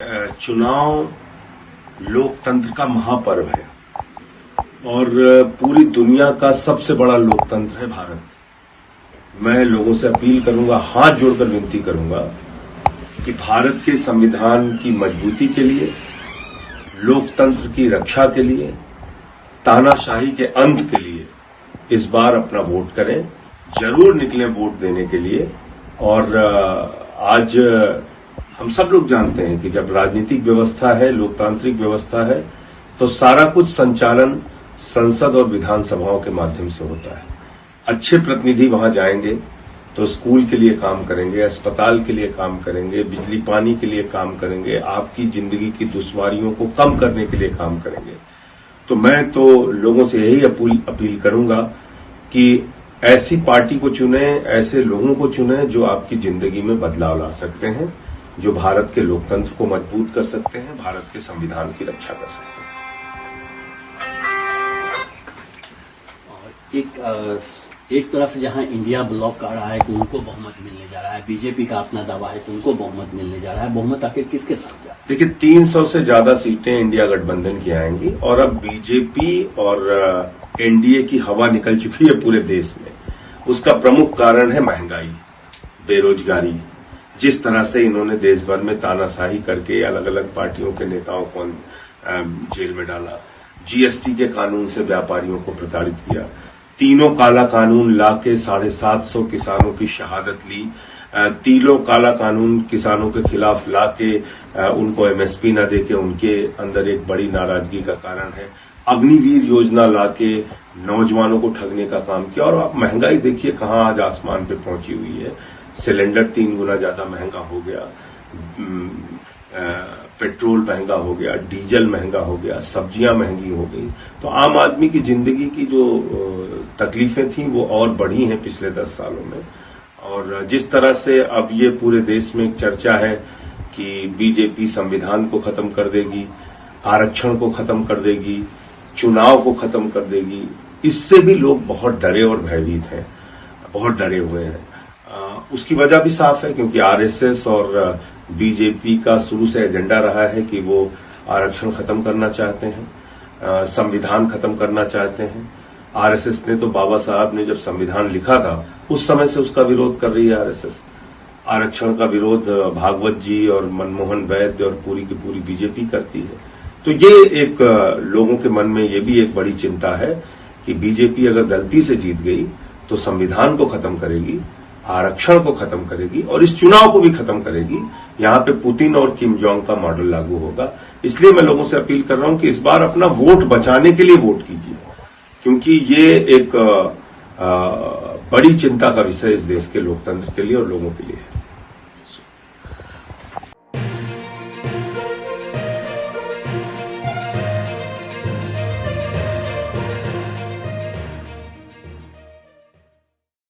चुनाव लोकतंत्र का महापर्व है और पूरी दुनिया का सबसे बड़ा लोकतंत्र है भारत। मैं लोगों से अपील करूंगा, हाथ जोड़कर विनती करूंगा कि भारत के संविधान की मजबूती के लिए, लोकतंत्र की रक्षा के लिए, तानाशाही के अंत के लिए इस बार अपना वोट करें। जरूर निकलें वोट देने के लिए। और आज हम सब लोग जानते हैं कि जब राजनीतिक व्यवस्था है, लोकतांत्रिक व्यवस्था है, तो सारा कुछ संचालन संसद और विधानसभाओं के माध्यम से होता है। अच्छे प्रतिनिधि वहां जाएंगे तो स्कूल के लिए काम करेंगे, अस्पताल के लिए काम करेंगे, बिजली पानी के लिए काम करेंगे, आपकी जिंदगी की दुश्वारियों को कम करने के लिए काम करेंगे। तो मैं तो लोगों से यही अपील करूंगा कि ऐसी पार्टी को चुने, ऐसे लोगों को चुने जो आपकी जिंदगी में बदलाव ला सकते हैं, जो भारत के लोकतंत्र को मजबूत कर सकते हैं, भारत के संविधान की रक्षा कर सकते हैं। और एक तरफ जहां इंडिया ब्लॉक आ रहा है कि उनको बहुमत मिलने जा रहा है, बीजेपी का अपना दावा है कि उनको बहुमत मिलने जा रहा है, बहुमत आखिर किसके साथ जा रहा है? देखिए, 300 से ज्यादा सीटें इंडिया गठबंधन की आएंगी और अब बीजेपी और एनडीए की हवा निकल चुकी है पूरे देश में। उसका प्रमुख कारण है महंगाई, बेरोजगारी। जिस तरह से इन्होंने देश भर में तानाशाही करके अलग अलग पार्टियों के नेताओं को जेल में डाला, जीएसटी के कानून से व्यापारियों को प्रताड़ित किया, तीनों काला कानून लाके 750 किसानों की शहादत ली, तीनों काला कानून किसानों के खिलाफ लाके उनको एमएसपी न देके उनके अंदर एक बड़ी नाराजगी का कारण है, अग्निवीर योजना लाके नौजवानों को ठगने का काम किया। और आप महंगाई देखिए कहां आज आसमान पे पहुंची हुई है। सिलेंडर 3 गुना ज्यादा महंगा हो गया, पेट्रोल महंगा हो गया, डीजल महंगा हो गया, सब्जियां महंगी हो गई। तो आम आदमी की जिंदगी की जो तकलीफें थी वो और बढ़ी हैं पिछले 10 सालों में। और जिस तरह से अब ये पूरे देश में एक चर्चा है कि बीजेपी संविधान को खत्म कर देगी, आरक्षण को खत्म कर देगी, चुनाव को खत्म कर देगी, इससे भी लोग बहुत डरे और भयभीत हैं, बहुत डरे हुए हैं। उसकी वजह भी साफ है क्योंकि आरएसएस और बीजेपी का शुरू से एजेंडा रहा है कि वो आरक्षण खत्म करना चाहते हैं, संविधान खत्म करना चाहते हैं। आरएसएस ने तो बाबा साहब ने जब संविधान लिखा था उस समय से उसका विरोध कर रही है आरएसएस। आरक्षण का विरोध भागवत जी और मनमोहन वैद्य और पूरी की पूरी बीजेपी करती है। तो ये एक लोगों के मन में ये भी एक बड़ी चिंता है कि बीजेपी अगर गलती से जीत गई तो संविधान को खत्म करेगी, आरक्षण को खत्म करेगी और इस चुनाव को भी खत्म करेगी। यहां पे पुतिन और किम जोंग का मॉडल लागू होगा। इसलिए मैं लोगों से अपील कर रहा हूं कि इस बार अपना वोट बचाने के लिए वोट कीजिए, क्योंकि ये एक बड़ी चिंता का विषय इस देश के लोकतंत्र के लिए और लोगों के लिए है।